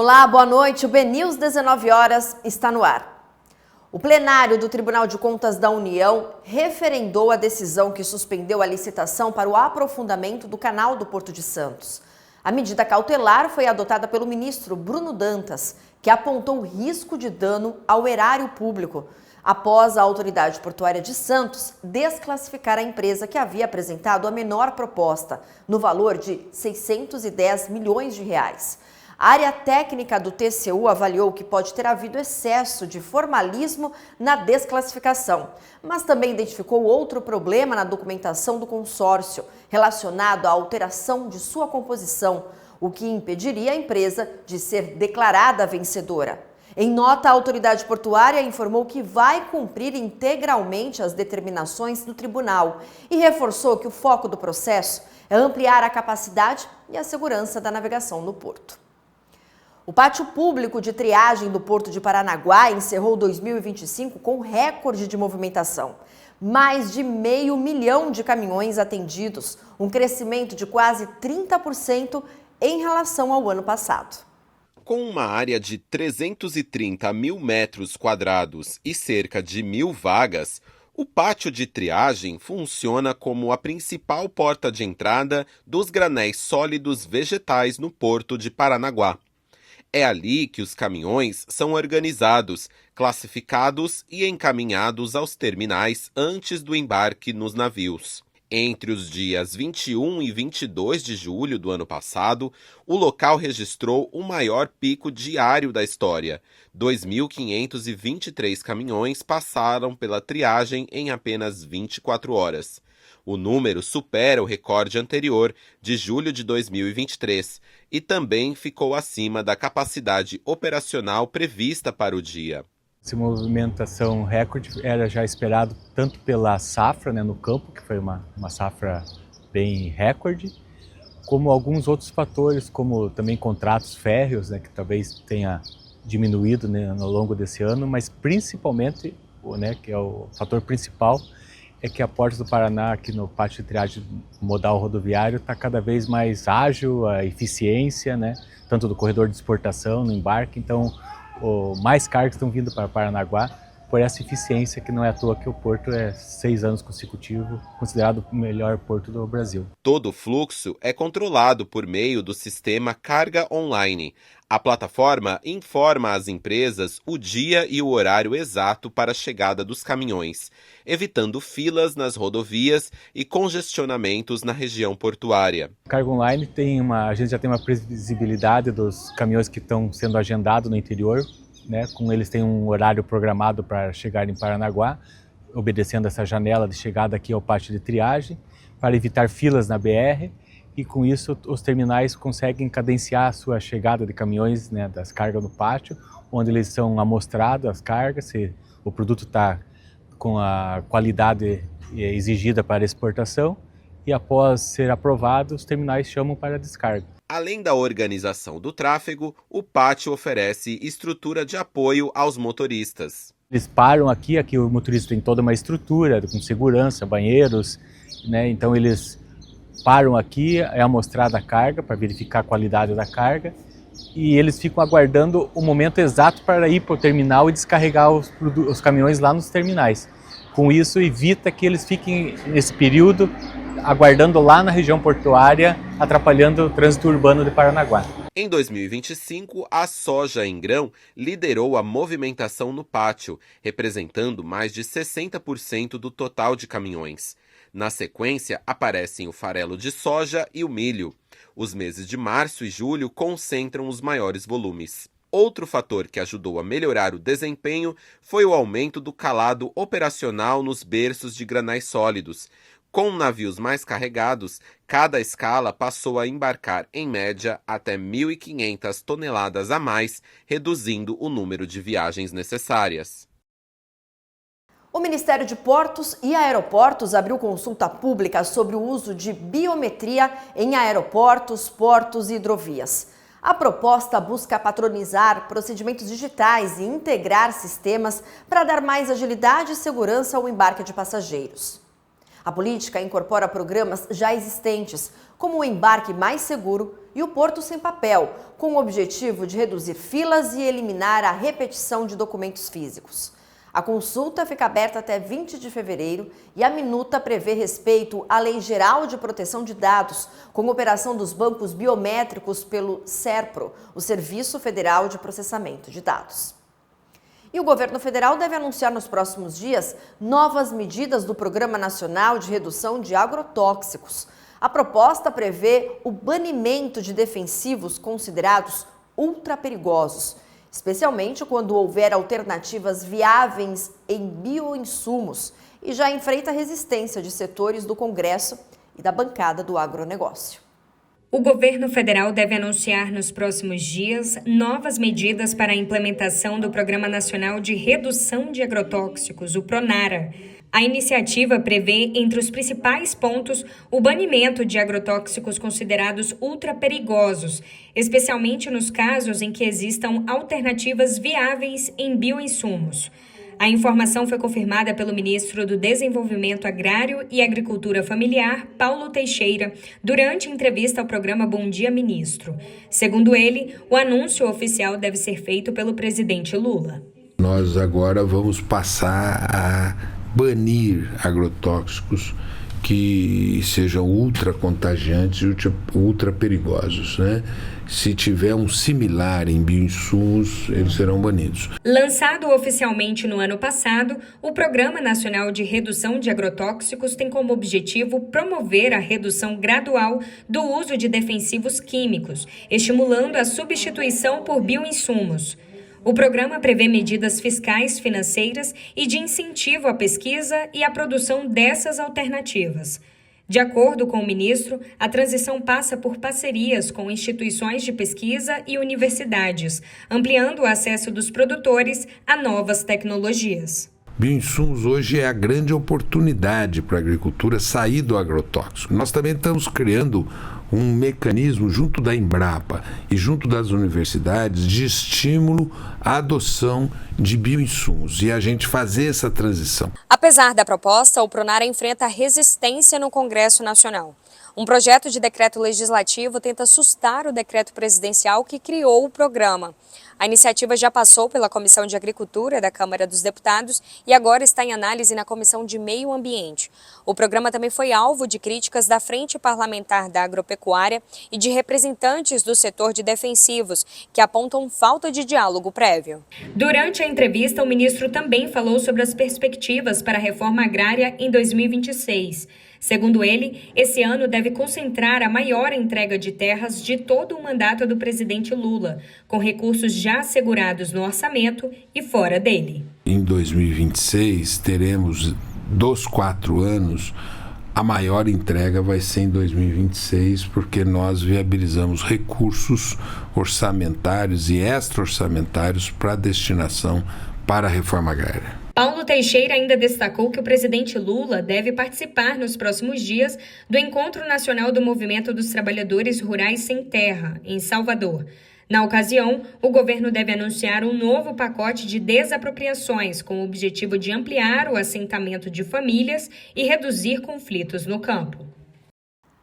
Olá, boa noite. O BNews 19 horas está no ar. O plenário do Tribunal de Contas da União referendou a decisão que suspendeu a licitação para o aprofundamento do canal do Porto de Santos. A medida cautelar foi adotada pelo ministro Bruno Dantas, que apontou risco de dano ao erário público, após a autoridade portuária de Santos desclassificar a empresa que havia apresentado a menor proposta, no valor de 610 milhões de reais. A área técnica do TCU avaliou que pode ter havido excesso de formalismo na desclassificação, mas também identificou outro problema na documentação do consórcio, relacionado à alteração de sua composição, o que impediria a empresa de ser declarada vencedora. Em nota, a autoridade portuária informou que vai cumprir integralmente as determinações do tribunal e reforçou que o foco do processo é ampliar a capacidade e a segurança da navegação no porto. O pátio público de triagem do Porto de Paranaguá encerrou 2025 com recorde de movimentação. Mais de 500 mil de caminhões atendidos, um crescimento de quase 30% em relação ao ano passado. Com uma área de 330 mil metros quadrados e cerca de 1.000 vagas, o pátio de triagem funciona como a principal porta de entrada dos granéis sólidos vegetais no Porto de Paranaguá. É ali que os caminhões são organizados, classificados e encaminhados aos terminais antes do embarque nos navios. Entre os dias 21 e 22 de julho do ano passado, o local registrou o maior pico diário da história. 2.523 caminhões passaram pela triagem em apenas 24 horas. O número supera o recorde anterior, de julho de 2023, e também ficou acima da capacidade operacional prevista para o dia. Essa movimentação recorde era já esperado tanto pela safra, no campo, que foi uma safra bem recorde, como alguns outros fatores, como também contratos férreos, que talvez tenha diminuído ao longo desse ano, mas principalmente, que é o fator principal, é que a Portos do Paraná, aqui no pátio de triagem modal rodoviário, está cada vez mais ágil, a eficiência, tanto do corredor de exportação, no embarque. Então, mais cargas estão vindo para Paranaguá por essa eficiência, que não é à toa que o porto é 6 anos consecutivos considerado o melhor porto do Brasil. Todo o fluxo é controlado por meio do sistema Carga Online. A plataforma informa às empresas o dia e o horário exato para a chegada dos caminhões, evitando filas nas rodovias e congestionamentos na região portuária. Carga Online a gente já tem uma previsibilidade dos caminhões que estão sendo agendados no interior, com eles tem um horário programado para chegar em Paranaguá, obedecendo essa janela de chegada aqui ao pátio de triagem, para evitar filas na BR, e com isso os terminais conseguem cadenciar a sua chegada de caminhões, das cargas no pátio, onde eles são amostrados as cargas, se o produto está com a qualidade exigida para exportação, e após ser aprovado, os terminais chamam para descarga. Além da organização do tráfego, o pátio oferece estrutura de apoio aos motoristas. Eles param aqui o motorista tem toda uma estrutura com segurança, banheiros, então eles param aqui, é amostrada a carga para verificar a qualidade da carga, e eles ficam aguardando o momento exato para ir para o terminal e descarregar os caminhões lá nos terminais. Com isso, evita que eles fiquem nesse período aguardando lá na região portuária, atrapalhando o trânsito urbano de Paranaguá. Em 2025, a soja em grão liderou a movimentação no pátio, representando mais de 60% do total de caminhões. Na sequência, aparecem o farelo de soja e o milho. Os meses de março e julho concentram os maiores volumes. Outro fator que ajudou a melhorar o desempenho foi o aumento do calado operacional nos berços de granais sólidos. Com navios mais carregados, cada escala passou a embarcar, em média, até 1.500 toneladas a mais, reduzindo o número de viagens necessárias. O Ministério de Portos e Aeroportos abriu consulta pública sobre o uso de biometria em aeroportos, portos e hidrovias. A proposta busca patronizar procedimentos digitais e integrar sistemas para dar mais agilidade e segurança ao embarque de passageiros. A política incorpora programas já existentes, como o embarque mais seguro e e o Porto Sem Papel, com o objetivo de reduzir filas e eliminar a repetição de documentos físicos. A consulta fica aberta até 20 de fevereiro e a minuta prevê respeito à Lei Geral de Proteção de Dados, com operação dos bancos biométricos pelo SERPRO, o Serviço Federal de Processamento de Dados. E o governo federal deve anunciar nos próximos dias novas medidas do Programa Nacional de Redução de Agrotóxicos. A proposta prevê o banimento de defensivos considerados ultraperigosos, especialmente quando houver alternativas viáveis em bioinsumos, e já enfrenta resistência de setores do Congresso e da bancada do agronegócio. O governo federal deve anunciar nos próximos dias novas medidas para a implementação do Programa Nacional de Redução de Agrotóxicos, o PRONARA. A iniciativa prevê, entre os principais pontos, o banimento de agrotóxicos considerados ultraperigosos, especialmente nos casos em que existam alternativas viáveis em bioinsumos. A informação foi confirmada pelo ministro do Desenvolvimento Agrário e Agricultura Familiar, Paulo Teixeira, durante entrevista ao programa Bom Dia Ministro. Segundo ele, o anúncio oficial deve ser feito pelo presidente Lula. Nós agora vamos passar a banir agrotóxicos que sejam ultra contagiantes e ultra perigosos, né? Se tiver um similar em bioinsumos, eles serão banidos. Lançado oficialmente no ano passado, o Programa Nacional de Redução de Agrotóxicos tem como objetivo promover a redução gradual do uso de defensivos químicos, estimulando a substituição por bioinsumos. O programa prevê medidas fiscais, financeiras e de incentivo à pesquisa e à produção dessas alternativas. De acordo com o ministro, a transição passa por parcerias com instituições de pesquisa e universidades, ampliando o acesso dos produtores a novas tecnologias. Bioinsumos hoje é a grande oportunidade para a agricultura sair do agrotóxico. Nós também estamos criando um mecanismo junto da Embrapa e junto das universidades de estímulo à adoção de bioinsumos e a gente fazer essa transição. Apesar da proposta, o PRONARA enfrenta resistência no Congresso Nacional. Um projeto de decreto legislativo tenta sustar o decreto presidencial que criou o programa. A iniciativa já passou pela Comissão de Agricultura da Câmara dos Deputados e agora está em análise na Comissão de Meio Ambiente. O programa também foi alvo de críticas da Frente Parlamentar da Agropecuária e de representantes do setor de defensivos, que apontam falta de diálogo prévio. Durante a entrevista, o ministro também falou sobre as perspectivas para a reforma agrária em 2026. Segundo ele, esse ano deve concentrar a maior entrega de terras de todo o mandato do presidente Lula, com recursos já assegurados no orçamento e fora dele. Em 2026, teremos dos 4 anos, a maior entrega vai ser em 2026, porque nós viabilizamos recursos orçamentários e extra-orçamentários para destinação para a reforma agrária. Paulo Teixeira ainda destacou que o presidente Lula deve participar nos próximos dias do Encontro Nacional do Movimento dos Trabalhadores Rurais Sem Terra, em Salvador. Na ocasião, o governo deve anunciar um novo pacote de desapropriações com o objetivo de ampliar o assentamento de famílias e reduzir conflitos no campo.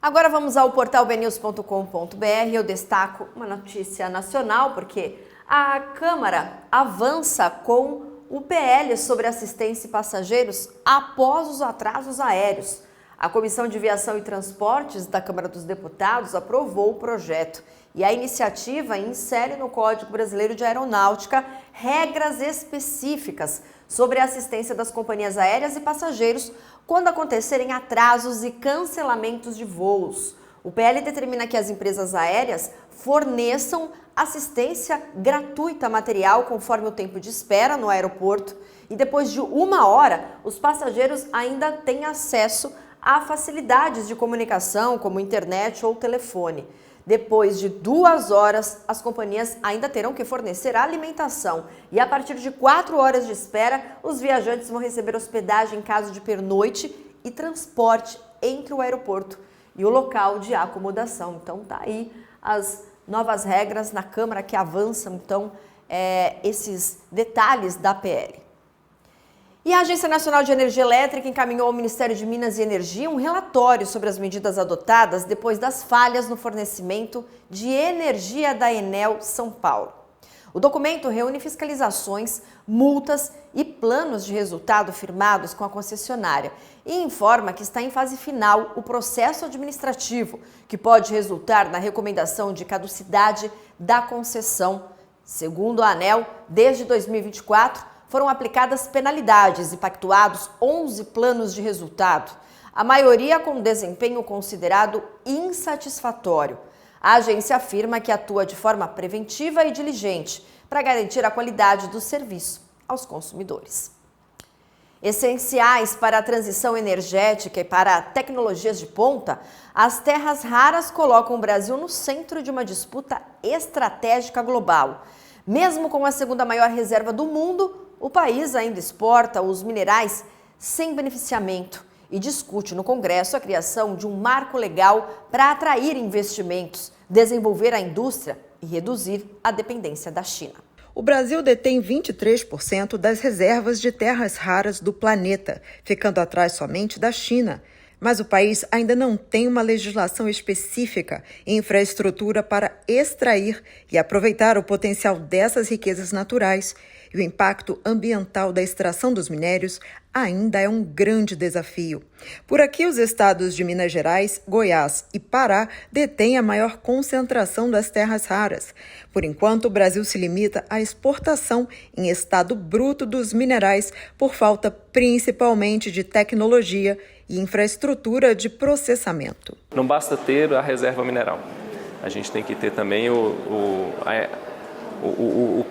Agora vamos ao portal bnews.com.br. Eu destaco uma notícia nacional, porque a Câmara avança com o PL sobre assistência e passageiros após os atrasos aéreos. A Comissão de Viação e Transportes da Câmara dos Deputados aprovou o projeto e a iniciativa insere no Código Brasileiro de Aeronáutica regras específicas sobre a assistência das companhias aéreas e passageiros quando acontecerem atrasos e cancelamentos de voos. O PL determina que as empresas aéreas forneçam assistência gratuita material conforme o tempo de espera no aeroporto e depois de 1 hora, os passageiros ainda têm acesso a facilidades de comunicação como internet ou telefone. Depois de 2 horas, as companhias ainda terão que fornecer alimentação e a partir de 4 horas de espera, os viajantes vão receber hospedagem em caso de pernoite e transporte entre o aeroporto e o local de acomodação. Então tá aí as novas regras na Câmara que avançam, então, esses detalhes da PL. E a Agência Nacional de Energia Elétrica encaminhou ao Ministério de Minas e Energia um relatório sobre as medidas adotadas depois das falhas no fornecimento de energia da Enel São Paulo. O documento reúne fiscalizações, multas e planos de resultado firmados com a concessionária e informa que está em fase final o processo administrativo, que pode resultar na recomendação de caducidade da concessão. Segundo a ANEEL, desde 2024, foram aplicadas penalidades e pactuados 11 planos de resultado, a maioria com desempenho considerado insatisfatório. A agência afirma que atua de forma preventiva e diligente para garantir a qualidade do serviço aos consumidores. Essenciais para a transição energética e para tecnologias de ponta, as terras raras colocam o Brasil no centro de uma disputa estratégica global. Mesmo com a segunda maior reserva do mundo, o país ainda exporta os minerais sem beneficiamento e discute no Congresso a criação de um marco legal para atrair investimentos, desenvolver a indústria e reduzir a dependência da China. O Brasil detém 23% das reservas de terras raras do planeta, ficando atrás somente da China. Mas o país ainda não tem uma legislação específica e infraestrutura para extrair e aproveitar o potencial dessas riquezas naturais. E o impacto ambiental da extração dos minérios ainda é um grande desafio. Por aqui, os estados de Minas Gerais, Goiás e Pará detêm a maior concentração das terras raras. Por enquanto, o Brasil se limita à exportação em estado bruto dos minerais por falta principalmente de tecnologia e infraestrutura de processamento. Não basta ter a reserva mineral, a gente tem que ter também o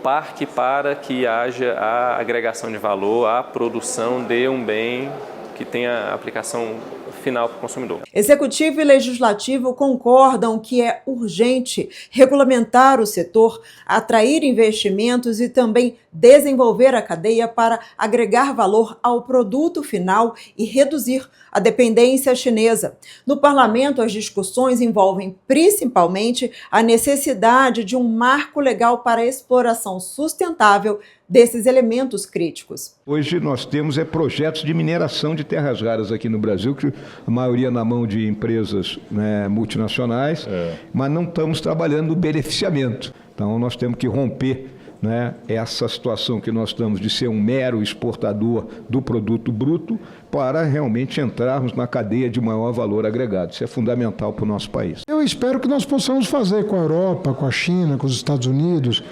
parque para que haja a agregação de valor, a produção de um bem que tenha aplicação final para o consumidor. Executivo e Legislativo concordam que é urgente regulamentar o setor, atrair investimentos e também desenvolver a cadeia para agregar valor ao produto final e reduzir a dependência chinesa. No parlamento, as discussões envolvem principalmente a necessidade de um marco legal para a exploração sustentável desses elementos críticos. Hoje nós temos projetos de mineração de terras raras aqui no Brasil, que a maioria na mão de empresas, né, multinacionais, mas não estamos trabalhando no beneficiamento. Então nós temos que romper, né, essa situação que nós estamos de ser um mero exportador do produto bruto para realmente entrarmos na cadeia de maior valor agregado. Isso é fundamental para o nosso país. Eu espero que nós possamos fazer com a Europa, com a China, com os Estados Unidos,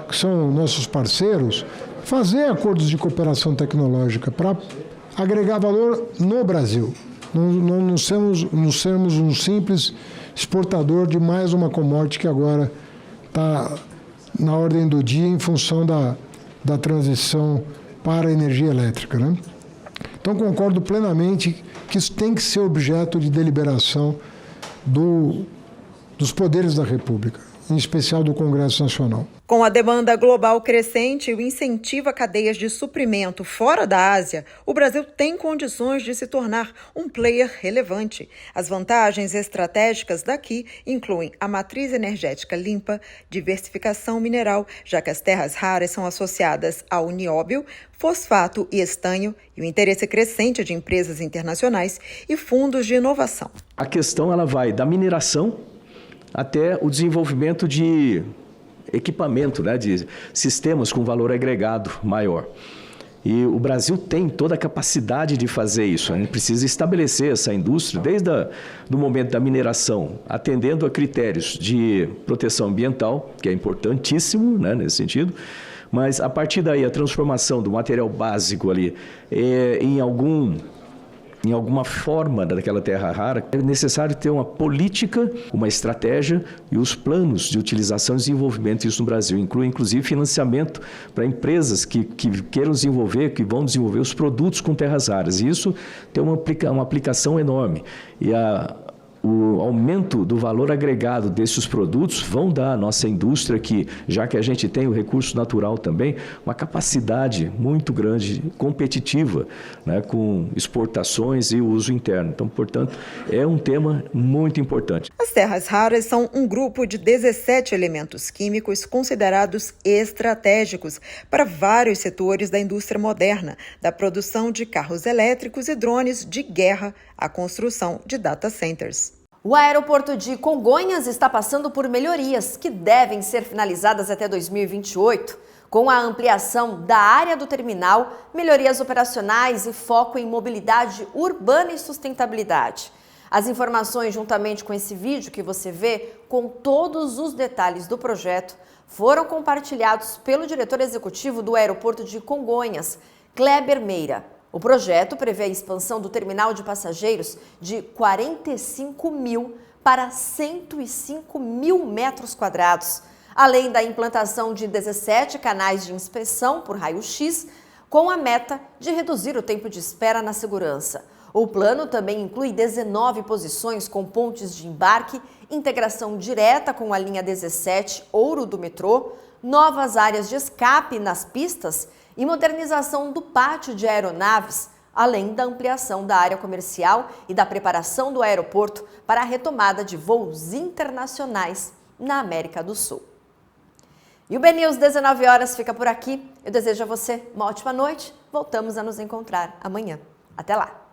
que são nossos parceiros, fazer acordos de cooperação tecnológica para agregar valor no Brasil. Não sermos um simples exportador de mais uma commodity que agora está na ordem do dia em função da transição para a energia elétrica, né? Então concordo plenamente que isso tem que ser objeto de deliberação dos poderes da República, em especial do Congresso Nacional. Com a demanda global crescente e o incentivo a cadeias de suprimento fora da Ásia, o Brasil tem condições de se tornar um player relevante. As vantagens estratégicas daqui incluem a matriz energética limpa, diversificação mineral, já que as terras raras são associadas ao nióbio, fosfato e estanho, e o interesse crescente de empresas internacionais e fundos de inovação. A questão ela vai da mineração até o desenvolvimento de equipamento, né, de sistemas com valor agregado maior. E o Brasil tem toda a capacidade de fazer isso. A gente precisa estabelecer essa indústria desde o momento da mineração, atendendo a critérios de proteção ambiental, que é importantíssimo, né, nesse sentido, mas a partir daí a transformação do material básico ali em alguma forma daquela terra rara, é necessário ter uma política, uma estratégia e os planos de utilização e desenvolvimento disso no Brasil. Inclui, inclusive, financiamento para empresas que queiram desenvolver, que vão desenvolver os produtos com terras raras. E isso tem uma aplicação enorme. E o aumento do valor agregado desses produtos vão dar à nossa indústria, que, já que a gente tem o recurso natural também, uma capacidade muito grande, competitiva, né, com exportações e uso interno. Então, portanto, é um tema muito importante. As terras raras são um grupo de 17 elementos químicos considerados estratégicos para vários setores da indústria moderna, da produção de carros elétricos e drones de guerra à construção de data centers. O aeroporto de Congonhas está passando por melhorias que devem ser finalizadas até 2028, com a ampliação da área do terminal, melhorias operacionais e foco em mobilidade urbana e sustentabilidade. As informações, juntamente com esse vídeo que você vê, com todos os detalhes do projeto, foram compartilhados pelo diretor executivo do aeroporto de Congonhas, Kleber Meira. O projeto prevê a expansão do terminal de passageiros de 45 mil para 105 mil metros quadrados, além da implantação de 17 canais de inspeção por raio-x, com a meta de reduzir o tempo de espera na segurança. O plano também inclui 19 posições com pontes de embarque, integração direta com a linha 17 Ouro do metrô, novas áreas de escape nas pistas e modernização do pátio de aeronaves, além da ampliação da área comercial e da preparação do aeroporto para a retomada de voos internacionais na América do Sul. E o BNews 19 horas fica por aqui. Eu desejo a você uma ótima noite. Voltamos a nos encontrar amanhã. Até lá!